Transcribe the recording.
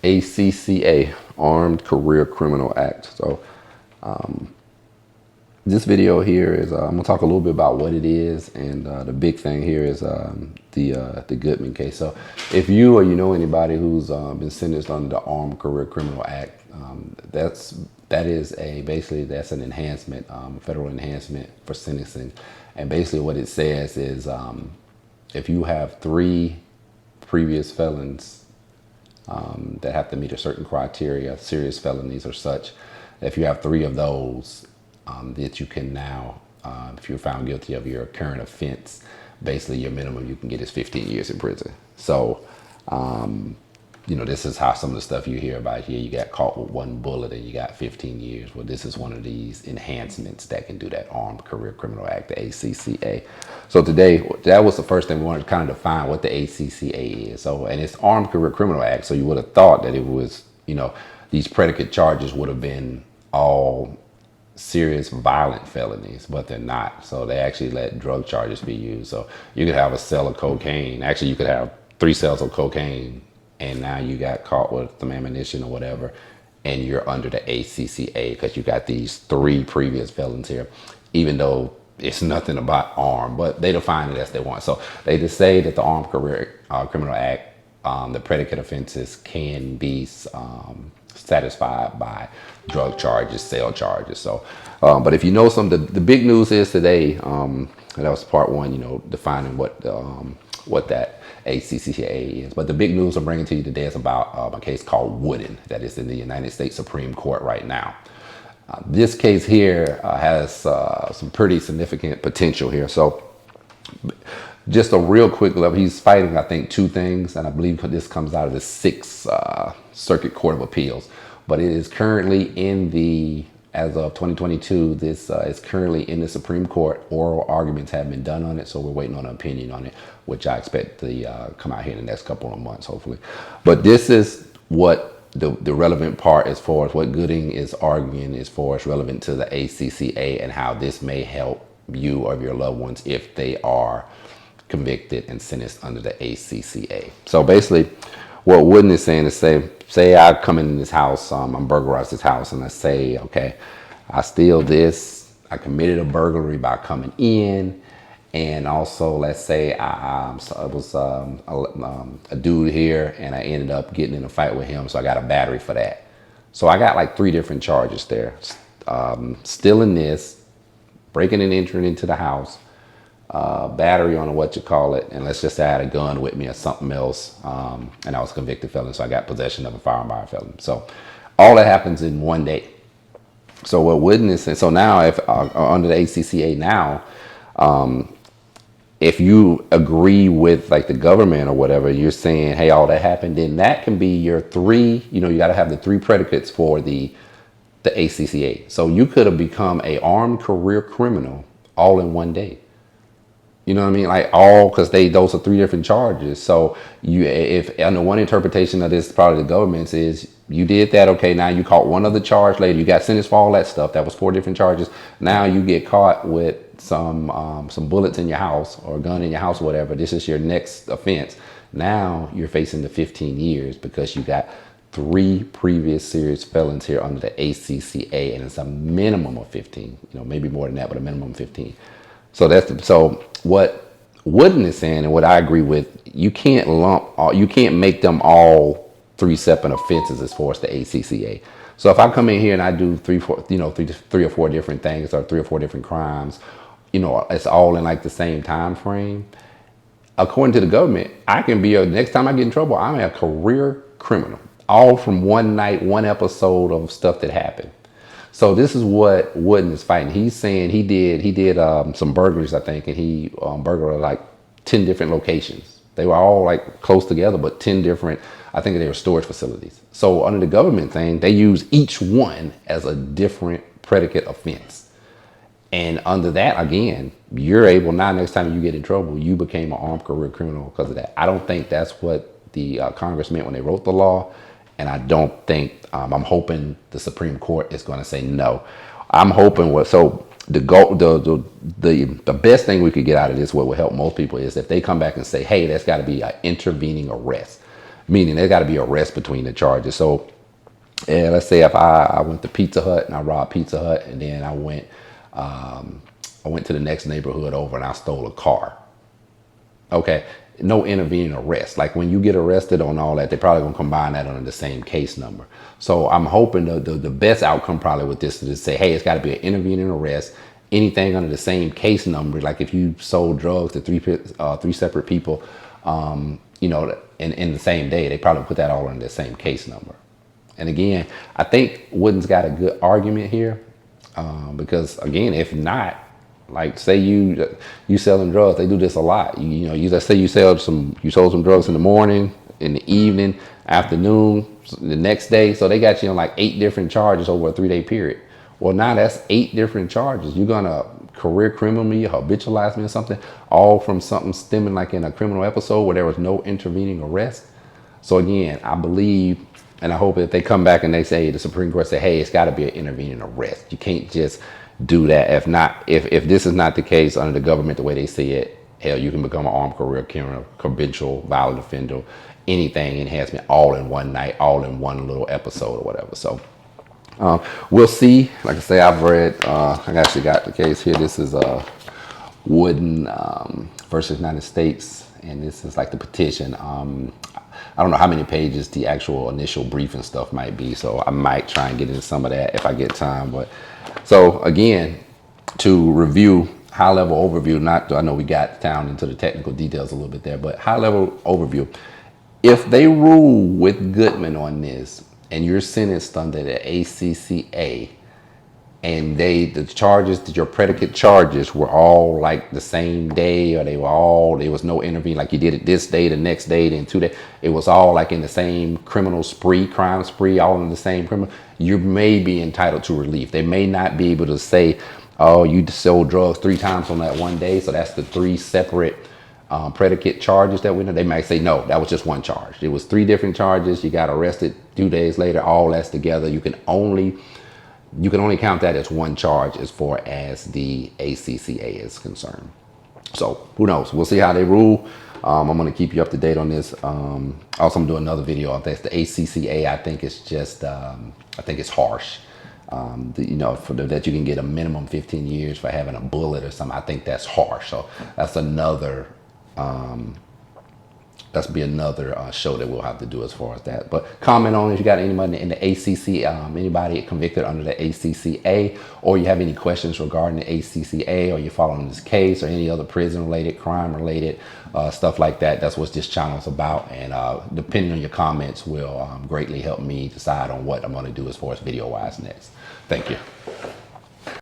ACCA, Armed Career Criminal Act. So this video here is I'm gonna talk a little bit about what it is, and the big thing here is the Goodman case. So if you or you know anybody who's been sentenced under the Armed Career Criminal Act, that is basically that's an enhancement, federal enhancement for sentencing, and basically what it says is if you have 3 previous felons that have to meet a certain criteria, serious felonies or such, if you have 3 of those, that you can now, if you're found guilty of your current offense, basically your minimum you can get is 15 years in prison. So, this is how some of the stuff you hear about here. You got caught with 1 bullet and you got 15 years. Well, this is one of these enhancements that can do that. Armed Career Criminal Act, the ACCA. So today, that was the first thing we wanted to kind of define what the ACCA is. So, and it's Armed Career Criminal Act. So you would have thought that it was, these predicate charges would have been all serious violent felonies, but they're not. So they actually let drug charges be used. So you could have a cell of cocaine. Actually, you could have 3 cells of cocaine, and now you got caught with some ammunition or whatever, and you're under the ACCA because you got these 3 previous felons here, even though it's nothing about armed, but they define it as they want. So they just say that the Armed Career Criminal Act, the predicate offenses can be satisfied by drug charges, cell charges. So, but if you know the big news is today, that was part 1, defining what that ACCA is. But the big news I'm bringing to you today is about a case called Wooden that is in the United States Supreme Court right now. This case here has some pretty significant potential here. So just a real quick level, he's fighting, I think, 2 things, and I believe this comes out of the 6th Circuit Court of Appeals. But it is currently as of 2022, this is currently in the Supreme Court. Oral arguments have been done on it, so we're waiting on an opinion on it, which I expect to come out here in the next couple of months, hopefully. But this is what the relevant part as far as what Gooding is arguing as far as relevant to the ACCA and how this may help you or your loved ones if they are convicted and sentenced under the ACCA. So basically, what Wooden is saying is say I come in this house, I'm burglarized this house, and I say, okay, I steal this, I committed a burglary by coming in, and also let's say I was a dude here and I ended up getting in a fight with him, so I got a battery for that. So I got like 3 different charges there. Stealing this, breaking and entering into the house, battery on what you call it, and let's just say I had a gun with me or something else, and I was a convicted felon, so I got possession of a firearm by a felon. So all that happens in 1 day. So what Wooden is saying, so now if under the ACCA now, if you agree with like the government or whatever, you're saying, hey, all that happened, then that can be your 3, you got to have the 3 predicates for the ACCA. So you could have become a armed career criminal all in 1 day. You know what I mean? Like because those are 3 different charges. So if under one interpretation of this, probably the government's is you did that. Okay, now you caught one other charge later. You got sentenced for all that stuff. That was 4 different charges. Now you get caught with some bullets in your house or a gun in your house, or whatever. This is your next offense. Now you're facing the 15 years because you got 3 previous serious felons here under the ACCA, and it's a minimum of 15. Maybe more than that, but a minimum of 15. So what Wooden is saying, and what I agree with, you can't make them all 3 separate offenses as far as the ACCA. So if I come in here and I do 3 or 4 different things or 3 or 4 different crimes, it's all in like the same time frame. According to the government, I can be next time I get in trouble, I'm a career criminal, all from 1 night, 1 episode of stuff that happened. So this is what Wooden is fighting. He's saying he did some burglaries, I think, and he burglarized like 10 different locations. They were all like close together, but 10 different, I think they were storage facilities. So under the government thing, they use each one as a different predicate offense. And under that, again, you're able now, next time you get in trouble, you became an armed career criminal because of that. I don't think that's what the Congress meant when they wrote the law. And I don't think, I'm hoping the Supreme Court is going to say no. I'm hoping the best thing we could get out of this, what will help most people, is if they come back and say, hey, that's got to be an intervening arrest. meaning there got to be a rest between the charges. So, yeah, let's say if I went to Pizza Hut and I robbed Pizza Hut, and then I went to the next neighborhood over and I stole a car. Okay, no intervening arrest. Like when you get arrested on all that, they're probably gonna combine that under the same case number. So I'm hoping the best outcome probably with this is to say, hey, it's got to be an intervening arrest. Anything under the same case number, like if you sold drugs to three separate people, you know, in the same day, they probably put that all under the same case number. And again, I think Wooden's got a good argument here, because again, if not, like say you selling drugs, they do this a lot. You know, let's say you sold some drugs in the morning, in the evening, afternoon, the next day. So they got you on like 8 different charges over a 3-day period. Well, now that's 8 different charges. You're gonna career criminal me, habitualize me or something, all from something stemming like in a criminal episode where there was no intervening arrest. So again, I believe, and I hope that they come back and they say, the Supreme Court say, hey, it's got to be an intervening arrest. You can't just do that. If not, if this is not the case under the government, the way they see it, hell, you can become an armed career criminal, conventional violent offender, anything, enhancement, all in one night, all in one little episode or whatever. So we'll see. Like I say, I've read, I actually got the case here. This is Wooden versus United States, and this is like the petition. I don't know how many pages the actual initial brief and stuff might be, so I might try and get into some of that if I get time. But so again, to review, high level overview, I know we got down into the technical details a little bit there, but high level overview. If they rule with Goodman on this and you're sentenced under the ACCA, and the charges, your predicate charges were all like the same day, or there was no intervene, like you did it this day, the next day, then 2 days. It was all like in the same crime spree, all in the same criminal. You may be entitled to relief. They may not be able to say, oh, you sold drugs 3 times on that one day, so that's the 3 separate predicate charges that we know. They might say, no, that was just one charge. It was 3 different charges. You got arrested 2 days later, all that's together. You can only count that as one charge as far as the ACCA is concerned. So who knows? We'll see how they rule. I'm going to keep you up to date on this. Also, I'm going to do another video on this. The ACCA, I think it's just, I think it's harsh. You know, that you can get a minimum 15 years for having a bullet or something. I think that's harsh. So that's another, that's be another show that we'll have to do as far as that. But comment on if you got anybody in the ACC, anybody convicted under the ACCA, or you have any questions regarding the ACCA, or you're following this case, or any other prison-related, crime-related stuff like that. That's what this channel is about. And depending on your comments will greatly help me decide on what I'm going to do as far as video-wise next. Thank you.